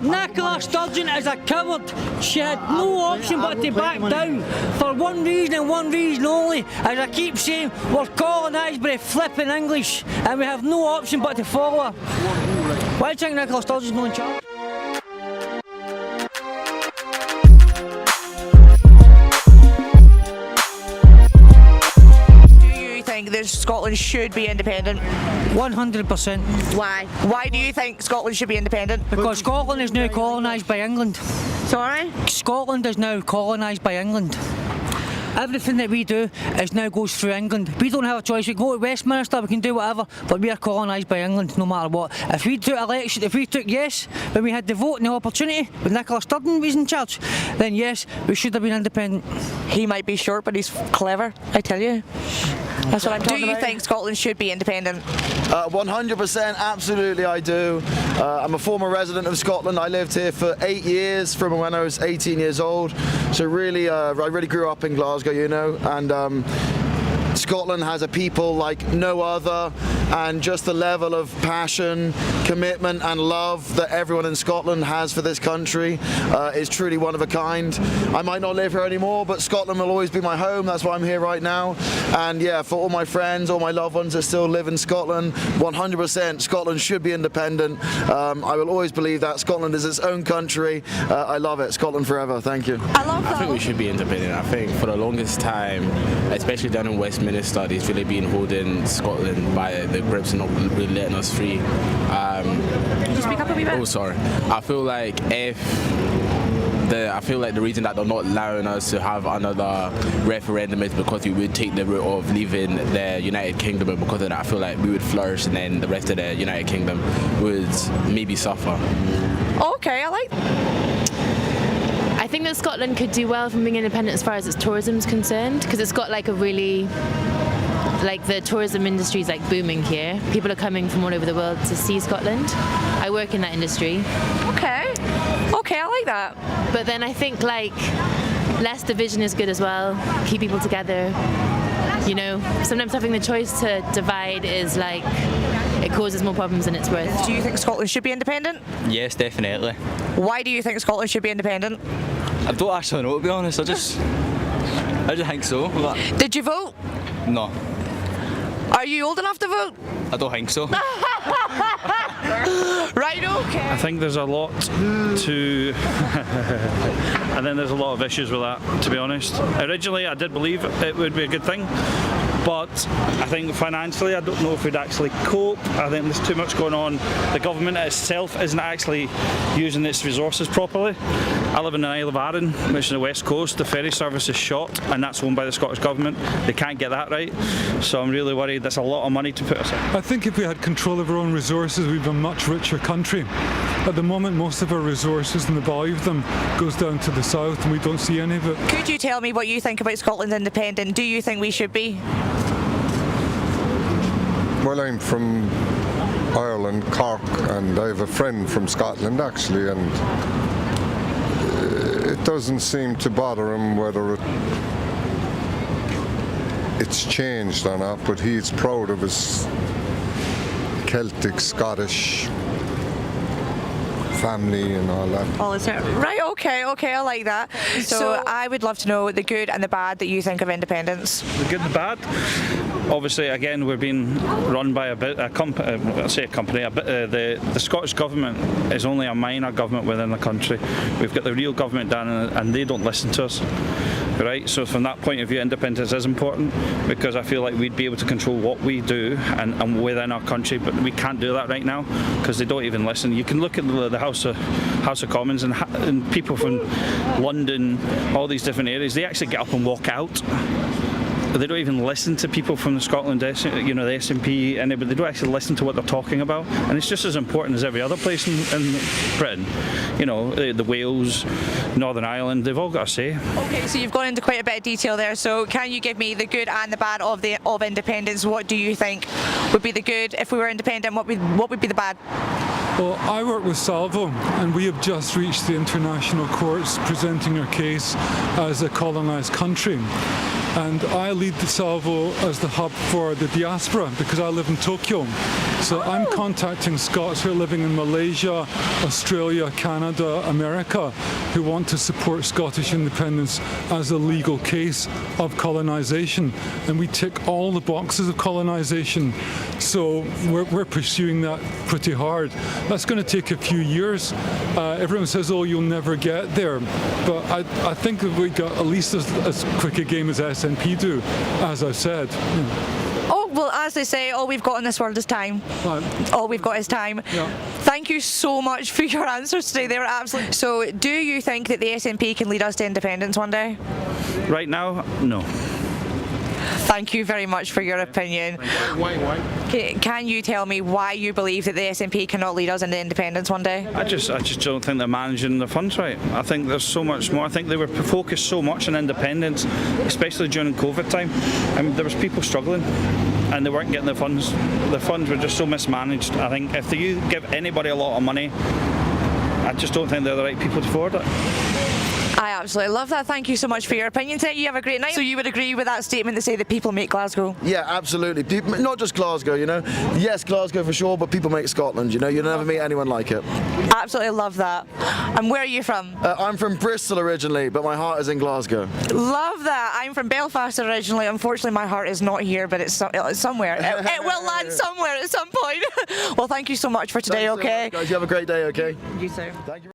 Nicola Sturgeon is a coward. She had no option but to back down for one reason and one reason only. As I keep saying, we're colonised by flipping English and we have no option but to follow her. Why do you think Nicola Sturgeon's not in charge? That Scotland should be independent? 100%. Why? Why do you think Scotland should be independent? Because Scotland is now colonised by England. Sorry? Scotland is now colonised by England. Everything that we do is now goes through England. We don't have a choice. We go to Westminster, we can do whatever, but we are colonised by England no matter what. If we took yes when we had the vote and the opportunity, when Nicola Sturgeon was in charge, then yes, we should have been independent. He might be short, but he's clever, I tell you. That's what I'm talking about. Do you think Scotland should be independent? 100%, absolutely I do. I'm a former resident of Scotland. I lived here for 8 years from when I was 18 years old. So really, I really grew up in Glasgow, you know, and Scotland has a people like no other, and just the level of passion, commitment and love that everyone in Scotland has for this country is truly one of a kind. I might not live here anymore, but Scotland will always be my home. That's why I'm here right now. And yeah, for all my friends, all my loved ones that still live in Scotland, 100% Scotland should be independent. I will always believe that Scotland is its own country. I love it. Scotland forever. Thank you. I love that. I think we should be independent. I think for the longest time, especially down in Westminster, they've really been holding Scotland by the grips and not really letting us free. Can you speak up a wee bit? Oh, sorry. I feel like the reason that they're not allowing us to have another referendum is because we would take the route of leaving the United Kingdom, and because of that I feel like we would flourish and then the rest of the United Kingdom would maybe suffer. Okay, I think that Scotland could do well from being independent as far as its tourism is concerned, because it's got like a really, like the tourism industry is like booming here. People are coming from all over the world to see Scotland. I work in that industry. Okay, I like that. But then I think like less division is good as well. Keep people together. You know, sometimes having the choice to divide is like, it causes more problems than it's worth. Do you think Scotland should be independent? Yes, definitely. Why do you think Scotland should be independent? I don't actually know, to be honest. I just think so. But Did you vote? no, Are you old enough to vote? I don't think so. Right, okay. I think there's a lot to and then there's a lot of issues with that, to be honest. Originally I did believe it would be a good thing, but I think financially I don't know if we'd actually cope. I think there's too much going on. The government itself isn't actually using its resources properly. I live in the Isle of Arran, which is the west coast. The ferry service is shot, and that's owned by the Scottish Government. They can't get that right, so I'm really worried. That's a lot of money to put aside. I think if we had control of our own resources, we'd be a much richer country. At the moment, most of our resources and the value of them goes down to the south, and we don't see any of it. Could you tell me what you think about Scotland's independent? Do you think we should be? Well, I'm from Ireland, Cork, and I have a friend from Scotland actually, and it doesn't seem to bother him whether it's changed or not, but he's proud of his Celtic, Scottish family and all that. All is right, okay, I like that. So I would love to know the good and the bad that you think of independence. The good and the bad. Obviously, again, we're being run by the Scottish Government is only a minor government within the country. We've got the real government down, and they don't listen to us. Right, so from that point of view, independence is important, because I feel like we'd be able to control what we do and within our country, but we can't do that right now because they don't even listen. You can look at the House of Commons and people from London, all these different areas, they actually get up and walk out. But they don't even listen to people from the Scotland, you know, the SNP, anybody. They don't actually listen to what they're talking about, and it's just as important as every other place in Britain. You know, the Wales, Northern Ireland, they've all got a say. Okay, so you've gone into quite a bit of detail there. So can you give me the good and the bad of independence? What do you think would be the good if we were independent? What would be the bad? Well, I work with Salvo, and we have just reached the international courts presenting our case as a colonised country. and I lead the Salvo as the hub for the diaspora because I live in Tokyo. So I'm contacting Scots who are living in Malaysia, Australia, Canada, America, who want to support Scottish independence as a legal case of colonisation. And we tick all the boxes of colonisation. So we're pursuing that pretty hard. That's going to take a few years. Everyone says, oh, you'll never get there. But I think that we got at least as quick a game as SNP do, as I've said. Oh, well, as they say, all we've got in this world is time. Right. All we've got is time. Yeah. Thank you so much for your answers today. They were absolutely... So, do you think that the SNP can lead us to independence one day? Right now, no. Thank you very much for your opinion. Why? Can you tell me why you believe that the SNP cannot lead us into independence one day? I just don't think they're managing the funds right. I think there's so much more. I think they were focused so much on independence, especially during COVID time. I mean, there was people struggling and they weren't getting the funds. The funds were just so mismanaged. I think if you give anybody a lot of money, I just don't think they're the right people to afford it. I absolutely love that. Thank you so much for your opinion today. You have a great night. So you would agree with that statement to say that people make Glasgow? Yeah, absolutely. People, not just Glasgow, you know. Yes, Glasgow for sure, but people make Scotland, you know. You'll never meet anyone like it. Absolutely love that. And where are you from? I'm from Bristol originally, but my heart is in Glasgow. Love that. I'm from Belfast originally. Unfortunately, my heart is not here, but it's somewhere. It will land somewhere at some point. Well, thank you so much for today, Thanks so okay? much, guys, you have a great day, okay? You too. Thank you.